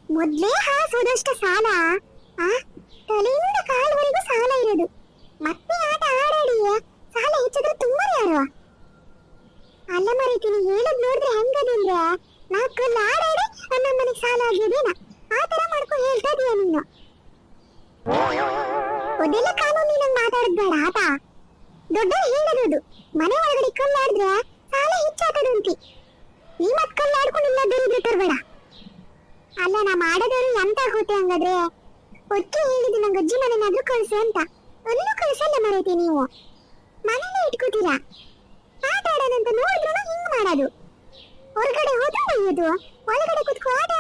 ಮೊದ್ಲೇ ಹಾಸೋದಷ್ಟ ಸಾಲ, ಆ ತಲೆಯಿಂದ ಕಾಲ್ವರೆಗೂ ಸಾಲ ಇರೋದು. ಮತ್ತೆ ಆಟ ಆಡಾಡಿ ಸಾಲ ಹೆಚ್ಚಿದ್ರೆ ತುಂಬಾ ಯಾರು ಅಲ್ಲ ಮರೀತೀನಿ. ಹೇಳದ್ ನೋಡಿದ್ರೆ ಹೆಂಗದಂದ್ರೆ ನಾಲ್ಕಲ್ಲಿ ಆಡಾಡಿ ನಮ್ಮ ಮನೆಗೆ ಸಾಲ ಆಗಿದೇನ ಆ ತರ ಮಾಡ್ಕೊಂಡು ಹೇಳ್ತಾ ಇದೀಯ ನೀನು. ಅದೆಲ್ಲ ಕಾನೂನು ನಂಗೆ ಮಾತಾಡದ್ ಬೇಡ ಆತ. ದೊಡ್ಡವ್ರು ಹೇಳೋದು ಮನೆ ಒಳಗಡೆ ಕಲ್ಲಾಡಿದ್ರೆ ಸಾಲ ಹೆಚ್ಚಾತದಂತಿ. ಈ ಮತ್ ಕಲ್ಲಾಡ್ಕೊಂಡಿಲ್ಲ ದರಿದ್ರೆ ತರಬೇಡ. ಅಲ್ಲ ನಾ ಮಾಡೋದವ್ರು ಎಂತ ಹೋತೆ ಹಂಗಾದ್ರೆ ಒಟ್ಟು ಹೇಳಿದ್ದು ನಂಗೆ ಅಜ್ಜಿ ಮನೆನಾದ್ರೂ ಕಳ್ಸು ಅಂತ. ಅಲ್ಲೂ ಕಳ್ಸಲ್ಲ ಮರೈತಿ ನೀವು. ಮನೇಲೆ ಇಟ್ಕೋತೀರಾ. ಆಟ ಆಡೋದಂತ ನೋಡಿದ್ರು ಹಿಂಗ್ ಮಾಡೋದು. ಹೊರಗಡೆ ಹೋದ್ರೆ ಒಯ್ಯೋದು, ಒಳಗಡೆ ಕುತ್ಕೊ ಆಟ